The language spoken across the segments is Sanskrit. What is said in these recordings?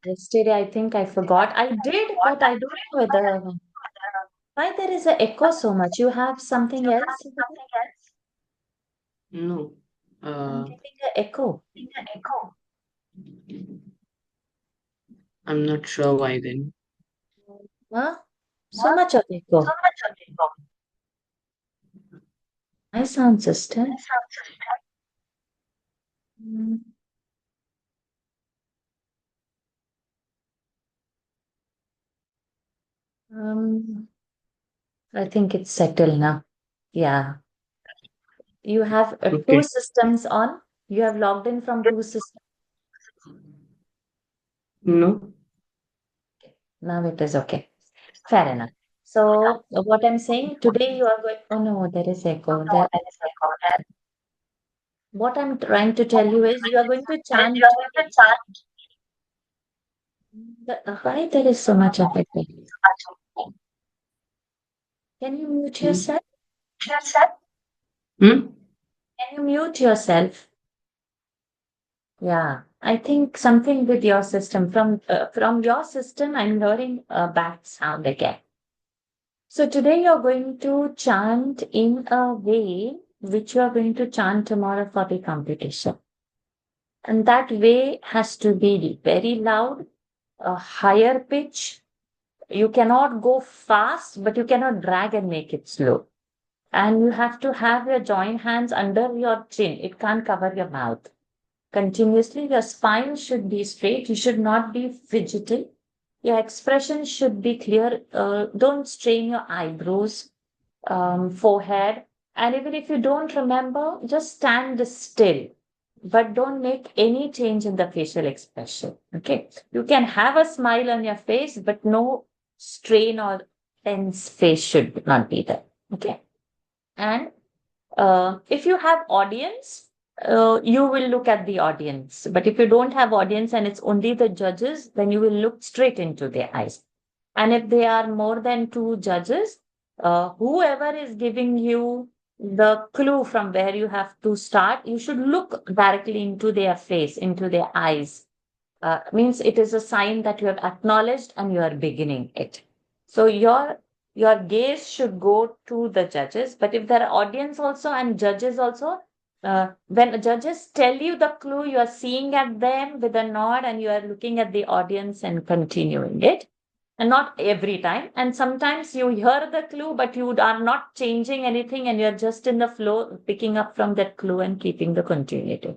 Yesterday, I think I forgot. I did, but I don't know whether why there is a echo so much. You have something else? No, I'm uh, getting an echo. I'm not sure why then. Huh? So much of echo. My sound system. Mm, Um, I think it's settled now. Yeah. You have two Okay. systems on. You have logged in from two systems. No. Now it is okay. Fair enough. So what I'm saying today you are going. Oh no, there is echo. What I'm trying to tell you is you are going to chant. Why there is so much of echo? Can you mute Hmm? yourself? Hmm? Can you mute yourself? Yeah, I think something with your system. From your system, I'm hearing a bad sound again. So today you're going to chant in a way which you are going to chant tomorrow for the competition. And that way has to be very loud, a higher pitch. You cannot go fast, but you cannot drag and make it slow. And you have to have your joint hands under your chin. It can't cover your mouth. Continuously, your spine should be straight. You should not be fidgety. Your expression should be clear. Don't strain your eyebrows, forehead. And even if you don't remember, just stand still. But don't make any change in the facial expression. Okay. You can have a smile on your face, but no strain or tense face should not be there. Okay. And if you have audience, you will look at the audience. But if you don't have audience and it's only the judges, then you will look straight into their eyes. And if there are more than two judges, whoever is giving you the clue from where you have to start, you should look directly into their face, into their eyes. Means it is a sign that you have acknowledged and you are beginning it. So your gaze should go to the judges, but if there are audience also and judges also, when judges tell you the clue, you are seeing at them with a nod and you are looking at the audience and continuing it. And not every time. And sometimes you hear the clue, but you are not changing anything and you're just in the flow, picking up from that clue and keeping the continuity.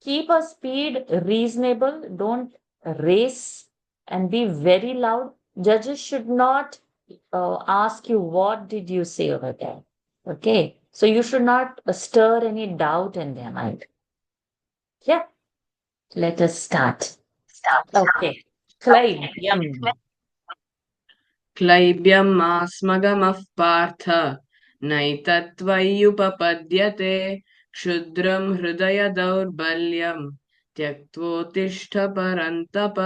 Keep a speed reasonable. Don't race and be very loud. Judges should not ask you, what did you say over there? Okay. So you should not stir any doubt in their mind. Yeah. Let us start. Okay. Claim. क्लैब्यमास्मगमः Partha नैतत्त्वय्युपपद्यते क्षुद्रं हृदय दौर्बल्यं त्यक्त्वोत्तिष्ठ परन्तप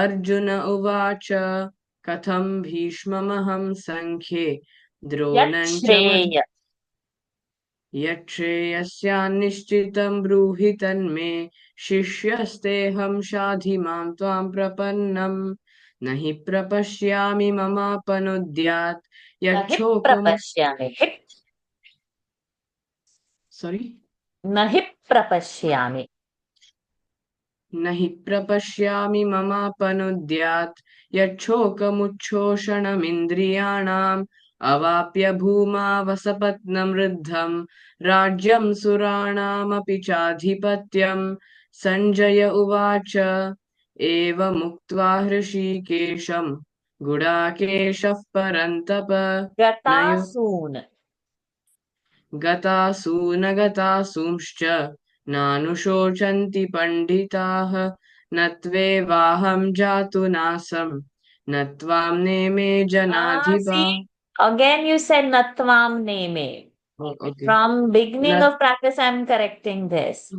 अर्जुन उवाच कथं भीष्ममहं सङ्ख्ये द्रोणं च Yat यच्छ्रेयस्यान्निश्चितं ब्रूहि तन्मे शिष्यस्तेऽहं शाधि मां त्वां प्रपन्नम् न हि प्रपश्यामि ममापनुद्यात् Nahi यच्छोकम् prapashyami. sorry Nahi prapashyami. न हि प्रपश्यामि ममापनुद्यात् यच्छोकमुच्छोषणमिन्द्रियाणाम् अवाप्य भूमा वसपत्नं वृद्धं राज्यं सुराणामपि चाधिपत्यम् सञ्जय उवाच एवमुक्त्वा हृषीकेशं गुडाकेशः परन्तप नयो Gatasoon. गतासूनगतासूंश्च नानुशोचन्ति पण्डिताः न त्वेवाहं जातु नासं न त्वां नेमे जनाधिपा See, again you said Natvam Neme. Oh, okay. From beginning Not of practice, I'm correcting this.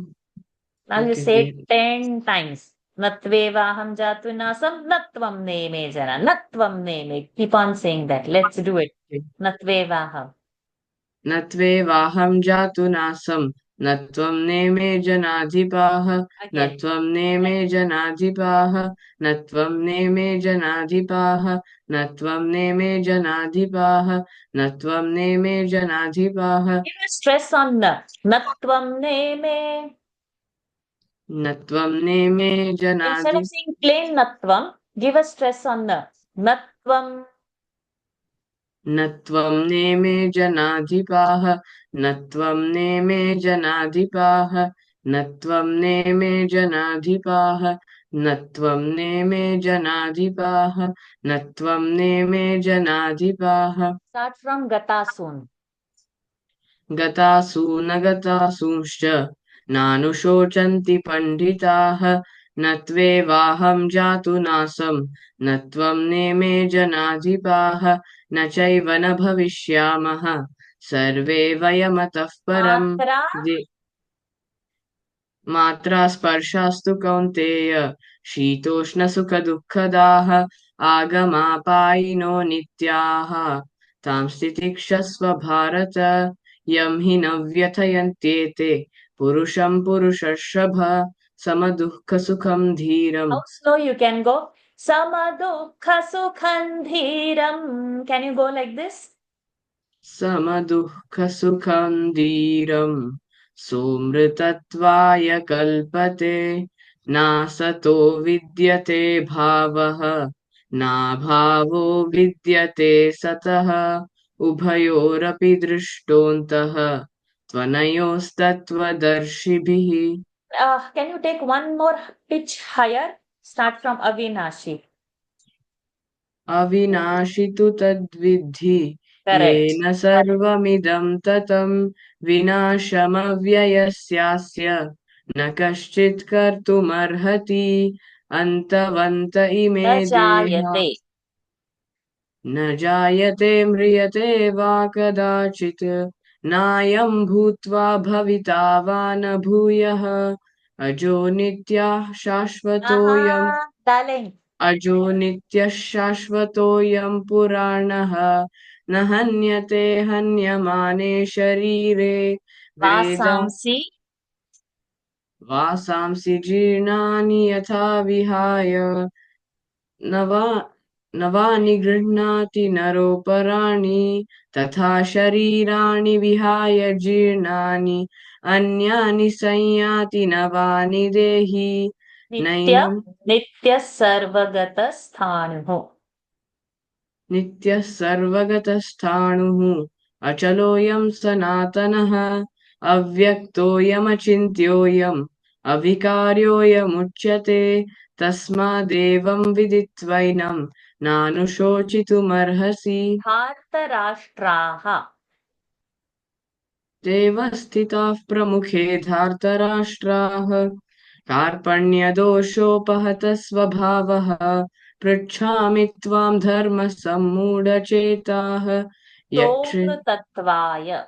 Now you okay, say it okay. 10 times. Natvevaham jatu nasam natvam neme jana. Natvam neme. Keep on saying that. Let's do it. Natvevaham. न त्वेवाहं जातु नासं न त्वं नेमे जनाधिपाः न Again. त्वं नेमे जनाधिपाः न त्वं नेमे जनाधिपाः न त्वं नेमे जनाधिपाः न त्वं नेमे जनाधिपाः Give a stress on na. Natvam neme. न त्वं नेमे Instead जनाधि of saying plain natvam, give a stress on na. Natvam. न त्वं नेमे जनाधिपाः न त्वं नेमे जनाधिपाः न त्वं नेमे जनाधिपाः न त्वं नेमे जनाधिपाः न त्वं नेमे जनाधिपाः Start from gatasun. गतासु न गतासूंश्च नानुशोचन्ति पण्डिताः न त्वेवाहं जातु नासं न त्वं नेमे जनाधिपाः न चैव न भविष्यामः सर्वे वयमतः परम् Matra. मात्रा स्पर्शास्तु कौन्तेय शीतोष्णसुखदुःखदाः आगमापायिनो नित्याः तां स्थितिक्षस्व भारत यं हि न व्यथयन्त्येते पुरुषं पुरुषर्षभ समदुःखसुखं धीरम् How slow you can go? Samadukha sukhandhiram. Can you go like this? समदुःखसुखं धीरम् सोमृतत्वाय कल्पते नासतो विद्यते भावः नाभावो विद्यते सतः उभयोरपि दृष्टोऽन्तः त्वनयोस्तत्त्वदर्शिभिः Can you take one more pitch higher? Start from Avinashi. अविनाशि तु तद्विद्धि Correct. येन सर्वमिदं ततं विनाशमव्ययस्यास्य न कश्चित् कर्तुमर्हति अन्तवन्त इमे न देहा jayate. न जायते म्रियते वा कदाचित् नायं भूत्वा भविता वा न भूयः अजो नित्यः शाश्वतोऽयम् Darling. अजो नित्यः शाश्वतोऽयं पुराणः न हन्यते हन्यमाने शरीरे वेदा Vasamsi. वासांसि जीर्णानि यथा विहाय नवा नवानि गृह्णाति नरोपराणि तथा शरीराणि विहाय जीर्णानि अन्यानि संयाति नवानि देहि Nitya. नैनं Nitya sarvagata sthanuho. नित्यः सर्वगतस्थाणुः अचलोऽयं सनातनः अव्यक्तोऽयमचिन्त्योऽयम् अविकार्योऽयमुच्यते तस्मादेवं विदित्वैनं नानुशोचितुमर्हसि Dhartarashtraha. देव स्थिताः प्रमुखे धार्तराष्ट्राः कार्पण्यदोषोपहतः स्वभावः पृच्छामि त्वां धर्मसम्मूढचेताः यक्षे Somrutatvaya.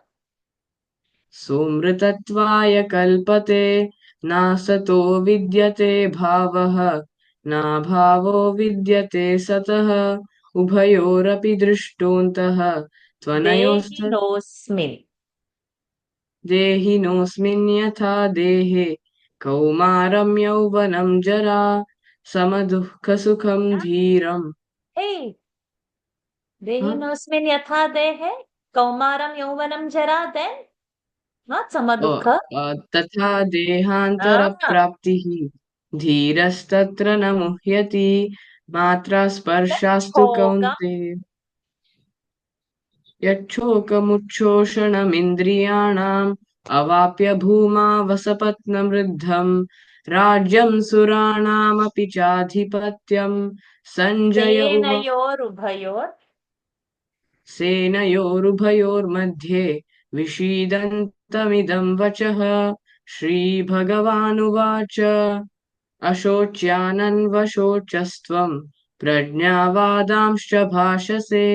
सोमृतत्वाय कल्पते नासतो विद्यते भावः नाभावो विद्यते सतः उभयोरपि दृष्टोऽन्तः त्वनयोस्त Dehinosmin. देहिनोऽस्मिन् यथा देहे कौमारं यौवनं जरा समदुःखसुखं धीरम् Hey, हाँ? dehinosmin yatha dehe. Kaumaram yauvanam jara. Then not O, samadukha. तथा Ah, देहान्तरप्राप्तिः धीरस्तत्र न मुह्यति मात्रा स्पर्शास्तु choga. कौन्तेय यच्छोकमुच्छोषणमिन्द्रियाणाम् अवाप्य भूमा वसपत्नमृद्धम् राज्यं सुराणामपि चाधिपत्यम् सञ्जय उवाच Senayor ubhayor. सेनयोरुभयोर्मध्ये विषीदन्तमिदं वचः श्रीभगवानुवाच अशोच्यानन्वशोचस्त्वं प्रज्ञावादांश्च भाषसे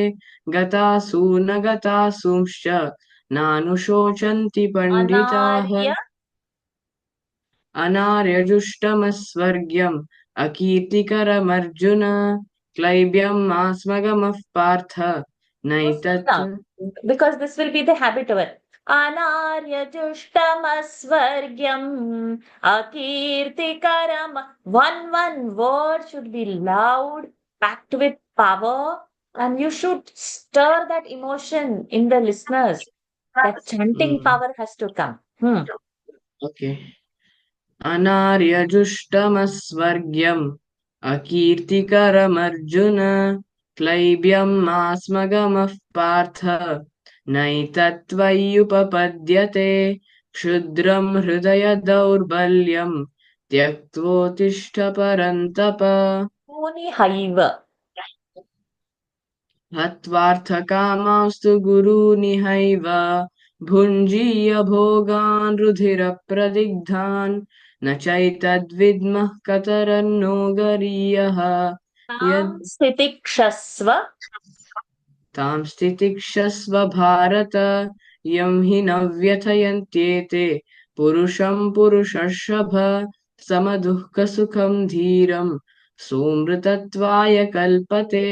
गतासु न गतासूंश्च नानुशोचन्ति पण्डिताः Anarya. अनार्यजुष्टमस्वर्ग्यम् अकीर्तिकरमर्जुन क्लैब्यम् आस्मगमः पार्थ Go slow नैतत् down because this will be the habit of it. Anaryajushtama akirtikaram. One word should be loud, packed with power, and you should stir that emotion in the listeners. That chanting Mm. power has to come. Okay. अनार्यजुष्टमस्वर्ग्यम् अकीर्तिकरमर्जुन क्लैब्यम् आस्मगमः पार्थ नैतत्त्वय्युपपद्यते क्षुद्रम् हृदय दौर्बल्यम् त्यक्त्वोत्तिष्ठ परन्तप Munihaiva. हत्वार्थकामांस्तु गुरूनिहैव भुञ्जीय भोगान् रुधिरप्रदिग्धान् न चैतद्विद्मः कतरन्नो गरीयः Tam यद् stitikshasva. तां स्थितिक्षस्व भारत यं हि न व्यथयन्त्येते पुरुषं पुरुषर्षभ समदुःखसुखं धीरं सोमृतत्वाय कल्पते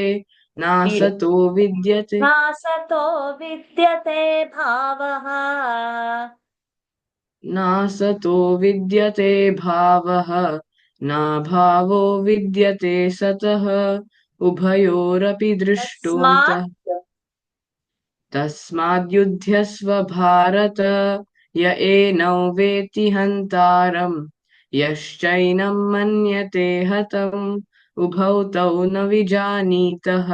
नासतो विद्यते नासतो विद्यते भावः नासतो विद्यते भावः नाभावो विद्यते सतः उभयोरपि दृष्टोऽन्तः तस्मात् तस्माद्युध्यस्व भारत य एनौ वेत्ति हन्तारम् यश्चैनं मन्यते हतम् उभौ तौ न विजानीतः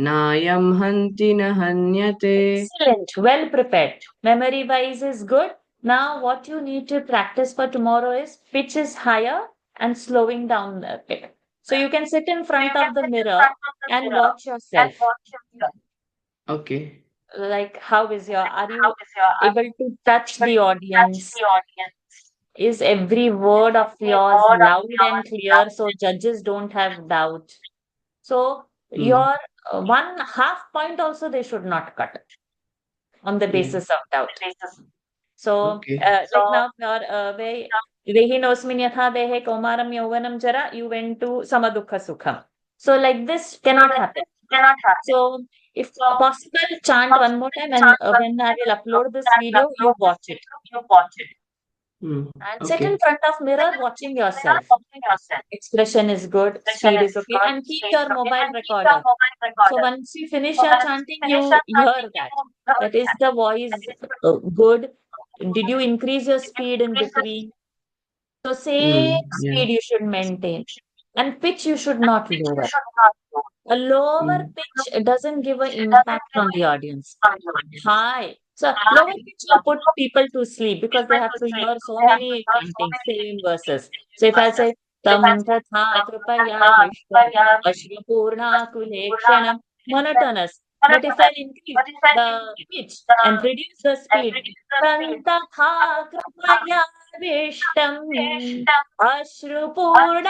नायं हन्ति न हन्यते excellent, well prepared. Memory wise is good. Now, what you need to practice for tomorrow is pitch is higher and slowing down a bit. So you can sit in front of the mirror and watch yourself. Okay. Like, how is your, are you able to touch the audience? Is every word of yours loud and clear so judges don't have doubt? So Hmm. your one half point also they should not cut on the Hmm. basis of doubt. So Okay. like now your Vehinosmin yatha dehe komaram yauvanam jara, you went to samadukha sukham. So like this cannot happen. So if possible, chant one more time, and when I will upload this video, you watch it. Hmm. And sit in Okay. front of mirror watching yourself. Expression is good, speed is okay, and keep your mobile recorder. So once you finish your chanting, you hear that. That is the voice good? Did you increase your speed in between? So same Yeah. speed you should maintain. And pitch you should not lower. A lower Hmm. pitch doesn't give an impact on the audience. High. So lower pitch will put people to sleep because they have to hear so many chanting, same verses. So if I say Tam tatha kripaya vishwam ashrapurna kulekshanam, monotonous. But if I increase the pitch and reduce the speed, Tam tatha kripaya vishtam ashrapurna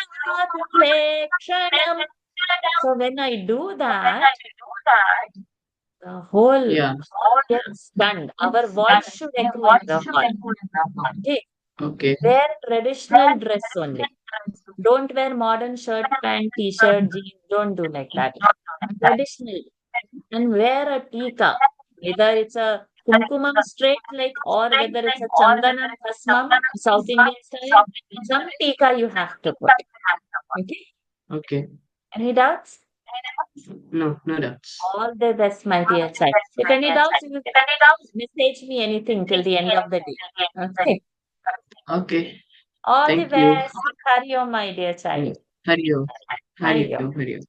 kulekshanam. So when I do that, the whole Yeah. hall gets stunned. Our voice should echo in the hall. Okay. Okay. Wear traditional dress only. Don't wear modern shirt, pant, t-shirt, jeans. Don't do like that. Traditional. And wear a tika. Either it's a kumkumam straight like or whether it's a chandanam bhasmam, South Indian style. Some tika you have to put. Okay. Okay. Any doubts? No doubts. All the best, my dear child. If any doubts, you message me anything till the end of the day. Okay. Okay. All the Thank you. best. Hari Om, my dear child. Hari Om. Hari Hari Om. Om. Hari Om.